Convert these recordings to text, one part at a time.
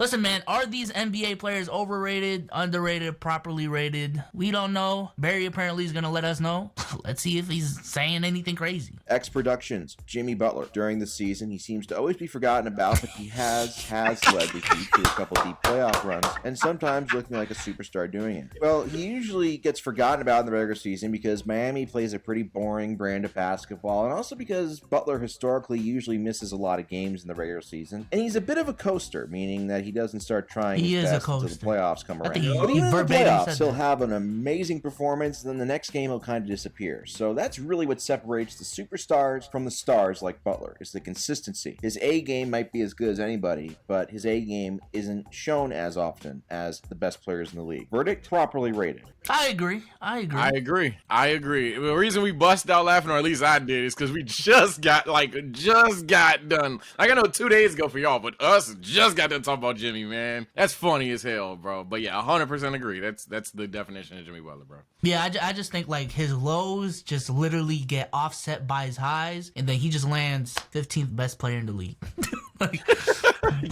Listen, man, are these NBA players overrated, underrated, properly rated? We don't know. Barry apparently is going to let us know. Let's see if he's saying anything crazy. X Productions, Jimmy Butler. During the season, he seems to always be forgotten about, but he has led the Heat to a couple deep playoff runs, and sometimes looking like a superstar doing it. Well, he usually gets forgotten about in the regular season because Miami plays a pretty boring brand of basketball, and also because Butler historically usually misses a lot of games in the regular season, and he's a bit of a coaster, meaning that he doesn't start trying his best until the playoffs come around. But even in the playoffs, he'll have an amazing performance, and then the next game he'll kind of disappear. So that's really what separates the superstars from the stars like Butler, is the consistency. His A game might be as good as anybody, but his A game isn't shown as often as the best players in the league. Verdict: properly rated. I agree. The reason we bust out laughing, or at least I did, is because we just got done. Like, I know 2 days ago for y'all, but us just got done talking about Jimmy, man. That's funny as hell, bro. But yeah, 100% agree. That's the definition of Jimmy Butler, bro. Yeah, I just think like his lows just literally get offset by his highs, and then he just lands 15th best player in the league.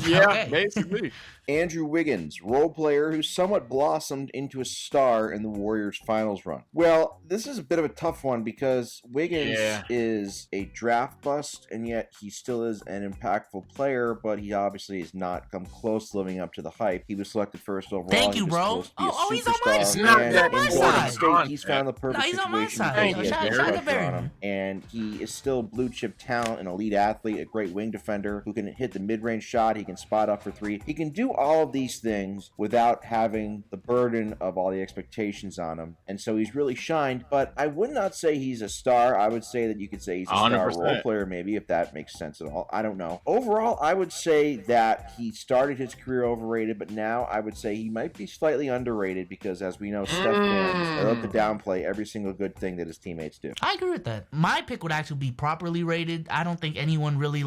Yeah, okay. Basically. Andrew Wiggins, role player who somewhat blossomed into a star in the Warriors finals run. Well, this is a bit of a tough one because Wiggins is a draft bust, and yet he still is an impactful player, but he obviously has not come close to living up to the hype. He was selected first overall. Thank you, bro. He's on my side. He's found the perfect situation on him, and he is still blue chip talent, an elite athlete, a great wing defender who can hit the mid-range shot. He can spot up for three. He can do all of these things without having the burden of all the expectations on him, and so he's really shined. But I would not say he's a star. I would say that you could say he's a 100%. Star role player, maybe, if that makes sense at all. I don't know. Overall, I would say that he started his career overrated, but now I would say he might be slightly underrated because, as we know, Steph fans love to downplay every single good thing that his teammates do. I agree with that. My pick would actually be properly rated. I don't think anyone really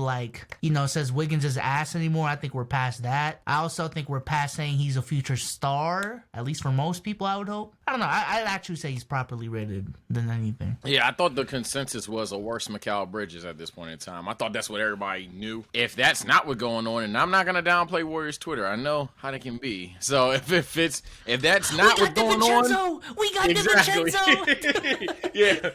says Wiggins is ass anymore. I think we're past that. I also think we're past saying he's a future star, at least for most people, I would hope. I don't know. I'd actually say he's properly rated than anything. Yeah, I thought the consensus was a worse Mikal Bridges at this point in time. I thought that's what everybody knew. If that's not what's going on, and I'm not going to downplay Warriors Twitter. I know how they can be. So if that's not what's going on. We got DiVincenzo. Yeah.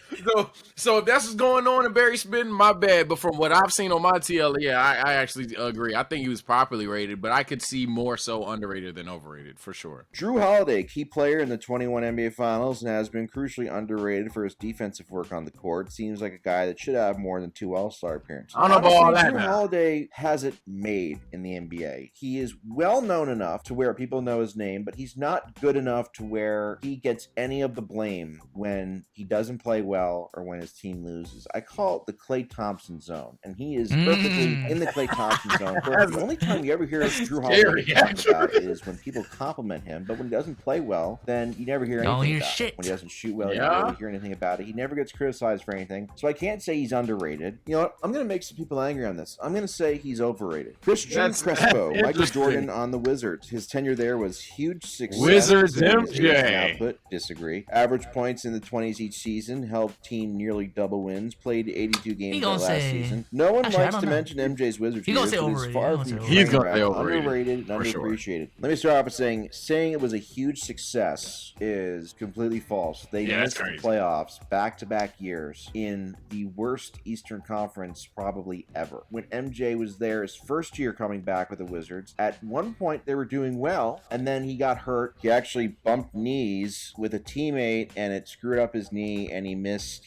So if that's what's going on and Barry spitting, my bad. But from what I've seen on my TL, yeah, I actually agree. I think he was properly rated, but I could see more so underrated than overrated for sure. Drew Holiday, key player in the 21 NBA Finals, and has been crucially underrated for his defensive work on the court. Seems like a guy that should have more than 2 All-Star appearances. I don't know about all that. Drew Holiday has it made in the NBA. He is well known enough to where people know his name, but he's not good enough to where he gets any of the blame when he doesn't play well or when his team loses. I call it the Klay Thompson zone, and he is perfectly in the Klay Thompson zone. The only time you ever hear Drew Holiday talk about is when people compliment him, but when he doesn't play well, then you never hear anything about it. When he doesn't shoot well, you never hear anything about it. He never gets criticized for anything, so I can't say he's underrated. You know what? I'm going to make some people angry on this. I'm going to say he's overrated. Christian Crespo, Michael Jordan on the Wizards. His tenure there was huge success. Wizards MJ. Output, disagree. Average points in the 20s each season, helped team nearly double wins, played 82 games last season. No one likes to mention MJ's Wizards years, but it's far from underrated and underappreciated. Let me start off by saying it was a huge success is completely false. They missed the playoffs back-to-back years in the worst Eastern Conference probably ever. When MJ was there his first year coming back with the Wizards, at one point they were doing well, and then he got hurt. He actually bumped knees with a teammate, and it screwed up his knee, and he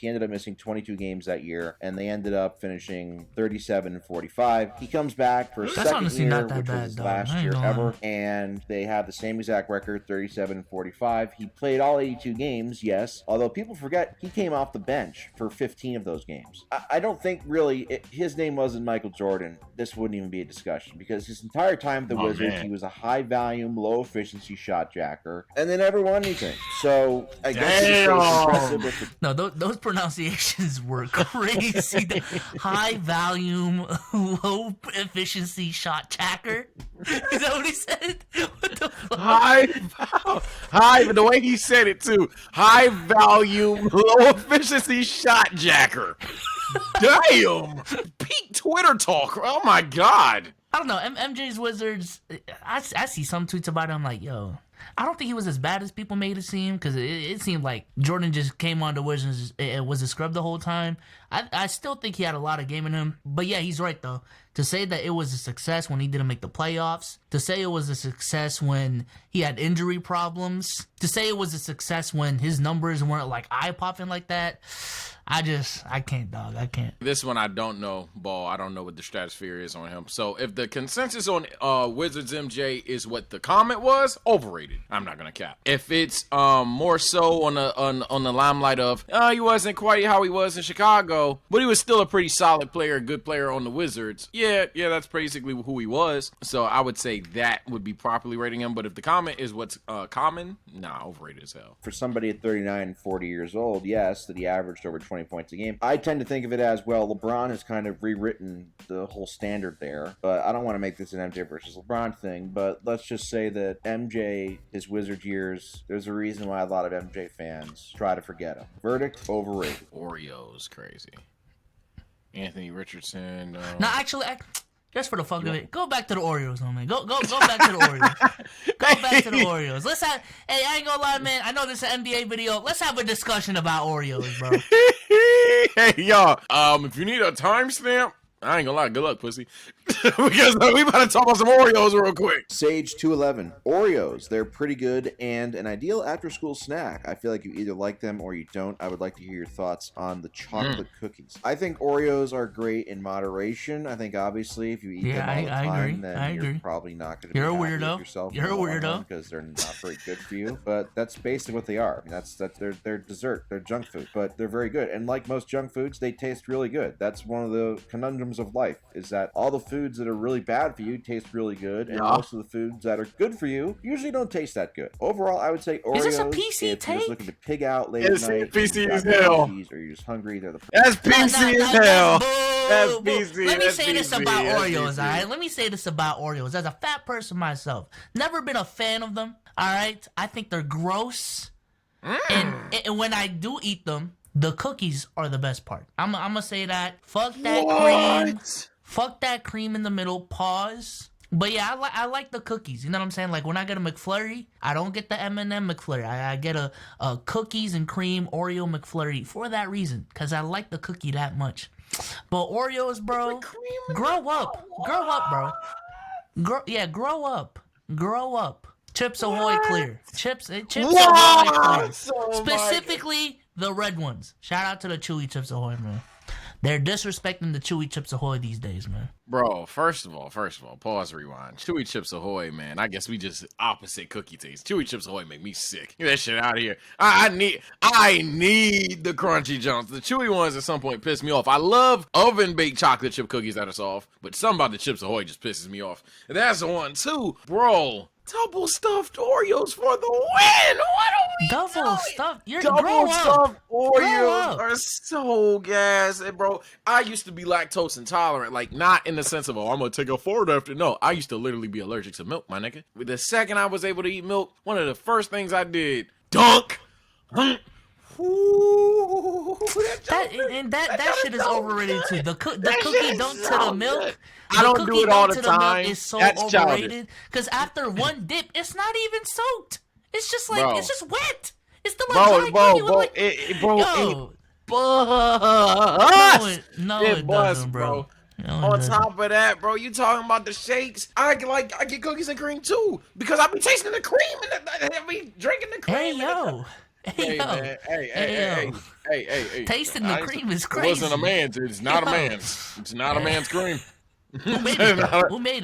ended up missing 22 games that year, and they ended up finishing 37-45. He comes back for a second year, which was his last year ever, and they have the same exact record, 37-45. He played all 82 games, yes, although people forget he came off the bench for 15 of those games. I don't think really his name wasn't Michael Jordan. This wouldn't even be a discussion because his entire time with the Wizards, he was a high volume, low efficiency shot jacker, and they never won anything. So I guess it's impressive. No, those pronunciations were crazy. High volume, low efficiency shot jacker. Is that what he said? What the fuck? High, the way he said it too. High volume, low efficiency shot jacker. Damn. Peak Twitter talk. Oh my God. I don't know. MJ's Wizards, I see some tweets about him like, yo, I don't think he was as bad as people made it seem, because it seemed like Jordan just came on the Wizards and was a scrub the whole time. I still think he had a lot of game in him. But yeah, he's right, though. To say that it was a success when he didn't make the playoffs, to say it was a success when he had injury problems, to say it was a success when his numbers weren't like eye-popping like that, I can't, dog. I can't. This one I don't know, Ball. I don't know what the stratosphere is on him. So if the consensus on Wizards MJ is what the comment was, overrated. I'm not gonna cap. If it's more so on the limelight of he wasn't quite how he was in Chicago, but he was still a pretty solid player, good player on the Wizards. Yeah, that's basically who he was. So I would say that would be properly rating him. But if the comment is what's common, nah, overrated as hell. For somebody at 39, 40 years old, yes, that he averaged over 20 points a game. I tend to think of it as, well, LeBron has kind of rewritten the whole standard there, but I don't want to make this an MJ versus LeBron thing, but let's just say that MJ, his Wizard years, there's a reason why a lot of MJ fans try to forget him. Verdict, overrated. Oreos, crazy. Anthony Richardson. No, actually, just for the fuck of it, go back to the Oreos, man. Go back to the Oreos. Go back to the Oreos. Hey, I ain't gonna lie, man. I know this is an NBA video. Let's have a discussion about Oreos, bro. Hey, y'all. If you need a timestamp, I ain't gonna lie. Good luck, pussy. Because we about to talk about some Oreos real quick. Sage 211. Oreos. They're pretty good and an ideal after-school snack. I feel like you either like them or you don't. I would like to hear your thoughts on the chocolate cookies. I think Oreos are great in moderation. I think, obviously, if you eat them all the time, then you're probably not going to be happy with yourself. You're a weirdo. Because they're not very good for you. But that's basically what they are. I mean, that's they're dessert. They're junk food. But they're very good. And like most junk foods, they taste really good. That's one of the conundrums of life, is that all the foods that are really bad for you taste really good, and most of the foods that are good for you usually don't taste that good. Overall, I would say Oreos. Is this a PC if you're take? just looking to pig out late at night, PC as hell. Or you're just hungry, they're the That's PC as hell. That's PC. Let me say this about Oreos, all right? Let me say this about Oreos. As a fat person myself, never been a fan of them, all right? I think they're gross, and when I do eat them, the cookies are the best part. I'm gonna say that. Fuck that cream. Fuck that cream in the middle. Pause. But yeah, I like the cookies. You know what I'm saying? Like when I get a McFlurry, I don't get the M&M McFlurry. I get a cookies and cream Oreo McFlurry for that reason, because I like the cookie that much. But Oreos, bro, grow up. Grow up, bro. Grow up. Grow up. Chips Ahoy clear. Chips Ahoy clear. Specifically the red ones. Shout out to the Chewy Chips Ahoy, man. They're disrespecting the Chewy Chips Ahoy these days, man. Bro, first of all, pause, rewind. Chewy Chips Ahoy, man. I guess we just opposite cookie taste. Chewy Chips Ahoy make me sick. Get that shit out of here. I need the crunchy jumps. The chewy ones at some point piss me off. I love oven baked chocolate chip cookies that are soft, but something about the Chips Ahoy just pisses me off. And that's the one too, bro. Double stuffed Oreos for the win. What are we Double stuffed? Double stuffed Oreos are so gas, and bro. I used to be lactose intolerant, like not in the sense of I'm gonna take a Ford after. No, I used to literally be allergic to milk, my nigga. The second I was able to eat milk, one of the first things I did, dunk. Ooh, that shit is overrated too. The cookie dunk to the milk. I don't do it all the time. Is so overrated because after one dip, it's not even soaked. It's just like it's just wet. It's the like it doesn't, bro. On top of that, bro, you talking about the shakes? I get cookies and cream too because I be tasting the cream and I be drinking the cream. Hey, tasting the cream is crazy. It wasn't a man's. It's not a man's. It's not a man's cream. Who made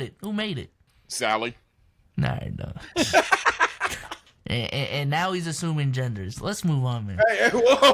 it? Who made it? Sally. Nah, no. And now he's assuming genders. Let's move on, man. Hey, whoa!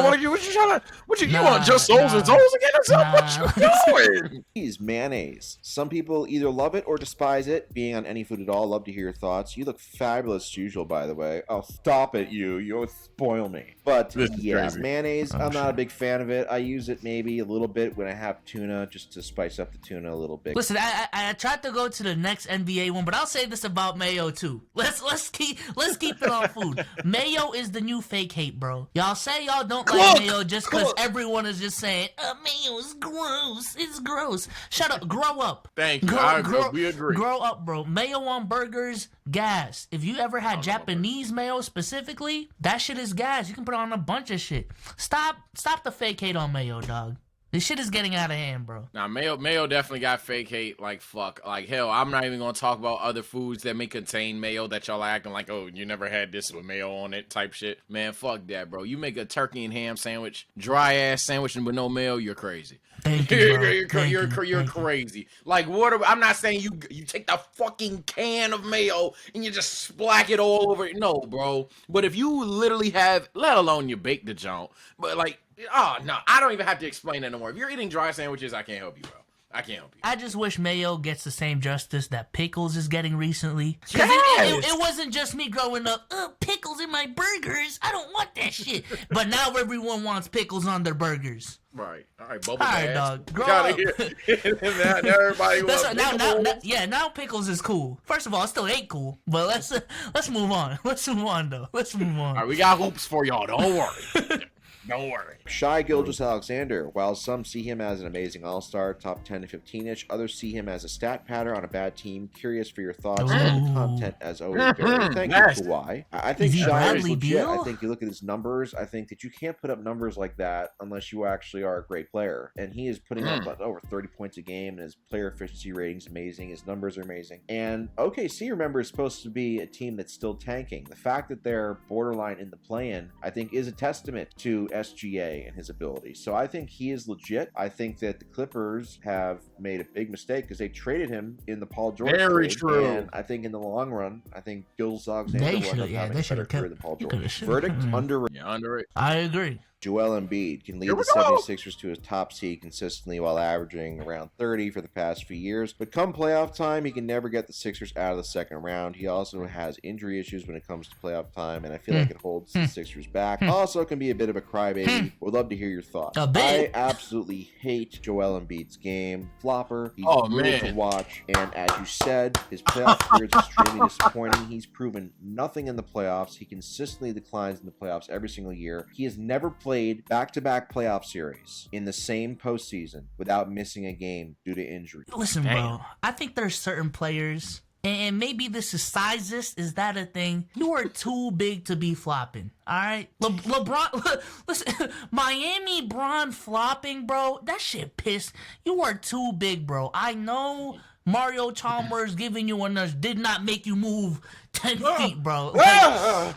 What you trying to? You want just souls and souls again or something? What you doing? He's mayonnaise. Some people either love it or despise it. Being on any food at all, love to hear your thoughts. You look fabulous as usual, by the way. Oh, stop it, you! You'll spoil me. But yeah, crazy. Mayonnaise. I'm not a big fan of it. I use it maybe a little bit when I have tuna, just to spice up the tuna a little bit. Listen, I tried to go to the next NBA one, but I'll say this about Mayo too. Let's let's keep it on food. Mayo is the new fake hate, bro. Y'all say y'all don't like mayo just because everyone is just saying, mayo is gross. It's gross. Shut up. Grow up. Thank you. We agree. Grow up, bro. Mayo on burgers, gas. If you ever had Japanese mayo specifically, that shit is gas. You can put it on a bunch of shit. Stop the fake hate on mayo, dog. This shit is getting out of hand, bro. Nah, mayo definitely got fake hate. Like, fuck. Like, hell, I'm not even going to talk about other foods that may contain mayo that y'all acting like, oh, you never had this with mayo on it type shit. Man, fuck that, bro. You make a turkey and ham sandwich, dry-ass sandwich with no mayo, you're crazy. Thank you, bro. You're crazy. Like, I'm not saying you take the fucking can of mayo and you just splack it all over it. No, bro. But if you literally have, let alone you bake the junk, but like, oh, no, I don't even have to explain that no more. If you're eating dry sandwiches, I can't help you, bro. I can't help you. I just wish mayo gets the same justice that pickles is getting recently. Yes! It wasn't just me growing up, pickles in my burgers. I don't want that shit. But now everyone wants pickles on their burgers. Right. All right, bubble All right, dog. Grow up. now everybody wants now pickles is cool. First of all, it still ain't cool. But let's move on. Let's move on, though. Let's move on. All right, we got hoops for y'all. Don't worry. Don't worry. Shai Gilgeous-Alexander. While some see him as an amazing all-star, top 10 to 15-ish, others see him as a stat pattern on a bad team. Curious for your thoughts on the content as always. Barry. Thank you, Kawhi. I think Shai is legit. Beal? I think you look at his numbers. I think that you can't put up numbers like that unless you actually are a great player. And he is putting up over 30 points a game, and his player efficiency rating is amazing. His numbers are amazing. And OKC, remember, is supposed to be a team that's still tanking. The fact that they're borderline in the play-in, I think, is a testament to SGA and his abilities. So I think he is legit. I think that the Clippers have made a big mistake because they traded him in the Paul George trade. True. And I think in the long run, I think Gilgeous-Alexander will end up having a better career than Paul George. Verdict, underrated. Yeah, underrated. I agree. Joel Embiid can lead the 76ers to a top seed consistently while averaging around 30 for the past few years. But come playoff time, he can never get the Sixers out of the second round. He also has injury issues when it comes to playoff time, and I feel like it holds the Sixers back. Also can be a bit of a crybaby. Would love to hear your thoughts. I absolutely hate Joel Embiid's game. Flopper. He's brutal to watch. And as you said, his playoff career is extremely disappointing. He's proven nothing in the playoffs. He consistently declines in the playoffs every single year. He has never played back-to-back playoff series in the same postseason without missing a game due to injury. Listen, bro, I think there's certain players, and maybe this is sizist. Is that a thing? You are too big to be flopping. All right, LeBron. Listen, Miami Bron flopping, bro. That shit pissed. You are too big, bro. I know. Mario Chalmers giving you a nudge did not make you move 10 feet, bro.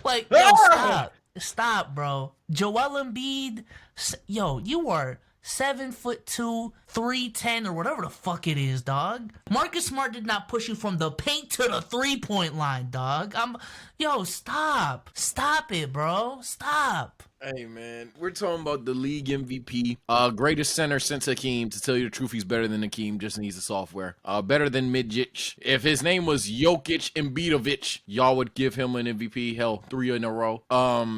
Like yo, stop, bro. Joel Embiid, yo, you are 7'2", 310, or whatever the fuck it is, dog. Marcus Smart did not push you from the paint to the 3-point line, dog. Stop it, bro. Stop. Hey, man, we're talking about the league MVP, greatest center since Hakeem. To tell you the truth, he's better than Hakeem, just needs the software. Better than Midjic. If his name was Jokic Embiidovich, y'all would give him an MVP. Hell, 3 in a row.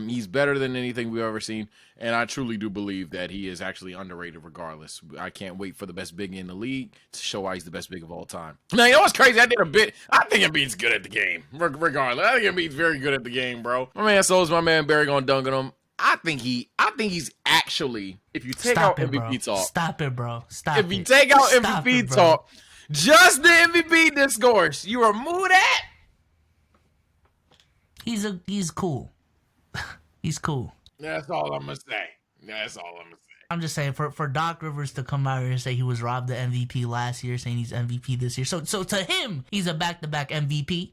He's better than anything we've ever seen, and I truly do believe that he is actually underrated regardless. I can't wait for the best big in the league to show why he's the best big of all time. Now, you know what's crazy? I think Embiid's good at the game, regardless. I think Embiid's very good at the game, bro. My man my man Barry gonna dunk on him. I think he's actually, if you take out MVP talk. Stop it, bro. If you take out MVP talk, just the MVP discourse, you remove that. He's cool. He's cool. That's all I'm gonna say. I'm just saying, for Doc Rivers to come out here and say he was robbed the MVP last year, saying he's MVP this year. So to him, he's a back-to-back MVP.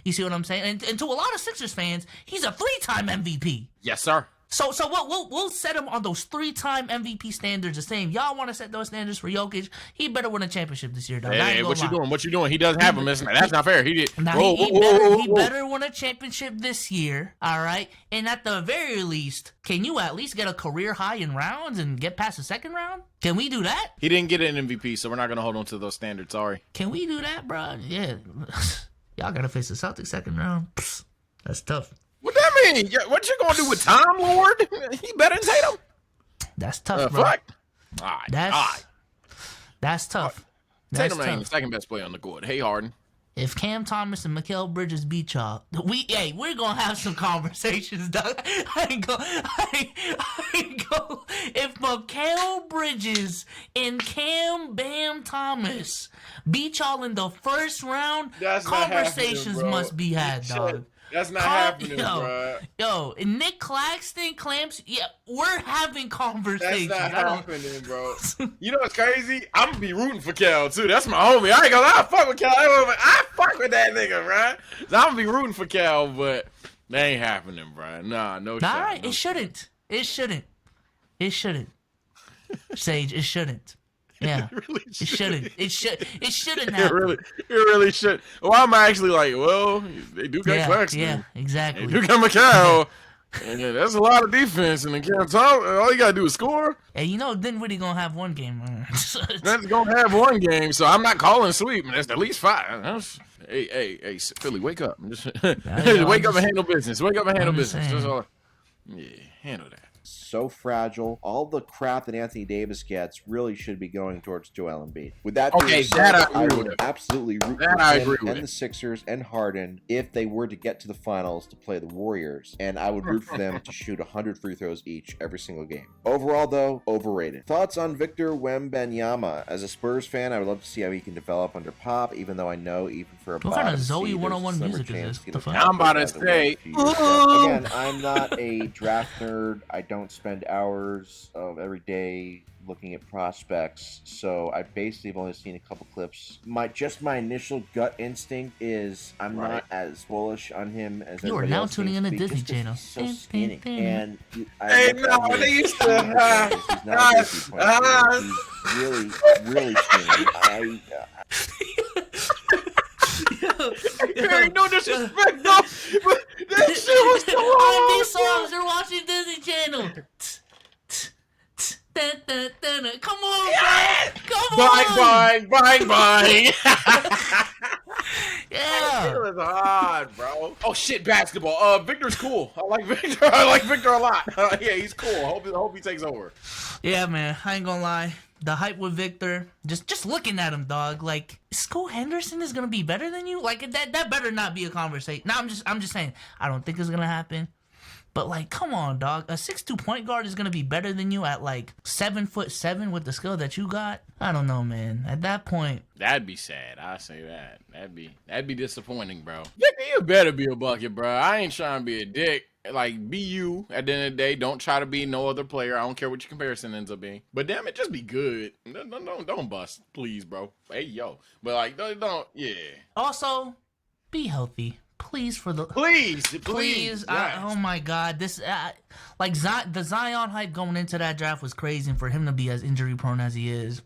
You see what I'm saying? And to a lot of Sixers fans, he's a 3-time MVP. Yes, sir. So we'll set him on those 3-time MVP standards the same. Y'all want to set those standards for Jokic? He better win a championship this year, dog. Hey, what you doing? What you doing? He doesn't have him. That's not fair. He did. He better win a championship this year, all right? And at the very least, can you at least get a career high in rounds and get past the second round? Can we do that? He didn't get an MVP, so we're not going to hold on to those standards. Sorry. Can we do that, bro? Yeah. Y'all got to face the Celtics second round. Psst, that's tough. What that mean? What you gonna do with Time Lord? He better than Tatum. That's tough, bro. Fuck. All right. That's tough. Tatum ain't the second best player on the court. Hey, Harden. If Cam Thomas and Mikal Bridges beat y'all, we're gonna have some conversations, dog. I ain't go. If Mikal Bridges and Cam Bam Thomas beat y'all in the first round, conversations must be had, dog. That's not happening, bro. Yo, and Nick Claxton, Clamps, we're having conversations. That's not happening, bro. You know what's crazy? I'm gonna be rooting for Cal too. That's my homie. I ain't gonna lie, I fuck with Cal. I fuck with that nigga, bro. So I'm gonna be rooting for Cal, but that ain't happening, bro. Nah, no shot. All right, no it shouldn't. It shouldn't. Sage, it shouldn't. Yeah, it shouldn't. It shouldn't happen. It really should. Well, I'm actually like, well, they do got Claxton. Yeah, exactly. They do got Mikal. And that's a lot of defense, and then Cam Thomas, all you gotta do is score. Hey, Dinwiddie gonna have one game. That's gonna have one game, so I'm not calling sweep. That's at least 5. Hey, Philly, wake up! Wake up and handle business. Wake up and handle business. That's all. Yeah, handle that. So fragile. All the crap that Anthony Davis gets really should be going towards Joel Embiid. With that being said, I would absolutely root for him and the Sixers and Harden if they were to get to the finals to play the Warriors, and I would root for them to shoot 100 free throws each every single game. Overall, though, overrated. Thoughts on Victor Wembanyama? As a Spurs fan, I would love to see how he can develop under Pop, even though I know even for a what kind of Zoe 101 music is this? I'm about to say. Again, I'm not a draft nerd. I don't spend hours of every day looking at prospects, so I basically have only seen a couple clips. My initial gut instinct is I'm not as bullish on him as you are now tuning in to Disney Channel. He's so skinny, and they used to. He's not a Disney player. He's really, really skinny. Ain't no disrespect, though, but that shit was so hard. These songs are watching Disney Channel. Come on, yes! Come on! Bye. Yeah. It was hard, bro. Oh shit, basketball. Victor's cool. I like Victor a lot. Yeah, he's cool. I hope he takes over. Yeah, man. I ain't gonna lie. The hype with Victor, just looking at him, dog. Like, Scoot Henderson is gonna be better than you. Like that better not be a conversation. No, I'm just saying. I don't think it's gonna happen. But like, come on, dog. A 6'2" point guard is gonna be better than you at like 7'7" with the skill that you got. I don't know, man. At that point, that'd be sad. I say that. That'd be disappointing, bro. Victor, you better be a bucket, bro. I ain't trying to be a dick. Like, be you at the end of the day. Don't try to be no other player. I don't care what your comparison ends up being. But damn it, just be good. Don't bust, please, bro. Hey, yo. But like, don't. Yeah. Also, be healthy. Please, Please. Oh my God, this the Zion hype going into that draft was crazy, and for him to be as injury prone as he is,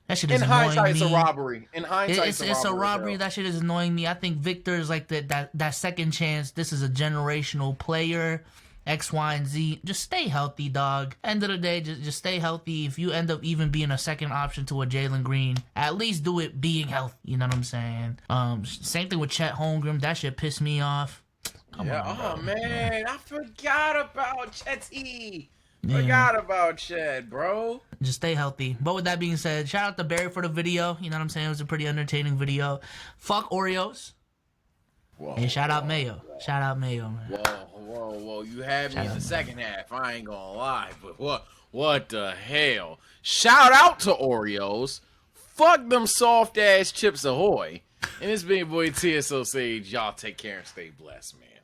that shit is annoying me. In hindsight, it's a robbery. It's a robbery. Bro. That shit is annoying me. I think Victor is like that second chance. This is a generational player. X, Y, and Z. Just stay healthy, dog. End of the day, just stay healthy. If you end up even being a second option to a Jalen Green, at least do it being healthy. You know what I'm saying? Same thing with Chet Holmgren. That shit pissed me off. Come on, man. I forgot about Chetty. Forgot about Chet, bro. Just stay healthy. But with that being said, shout out to Barry for the video. You know what I'm saying? It was a pretty entertaining video. Fuck Oreos. Whoa, and shout out Mayo. Shout out Mayo, man. Whoa. You had me in the second half. I ain't gonna lie. But what the hell? Shout out to Oreos. Fuck them soft-ass Chips Ahoy. And it's been your boy TSO Sage. Y'all take care and stay blessed, man.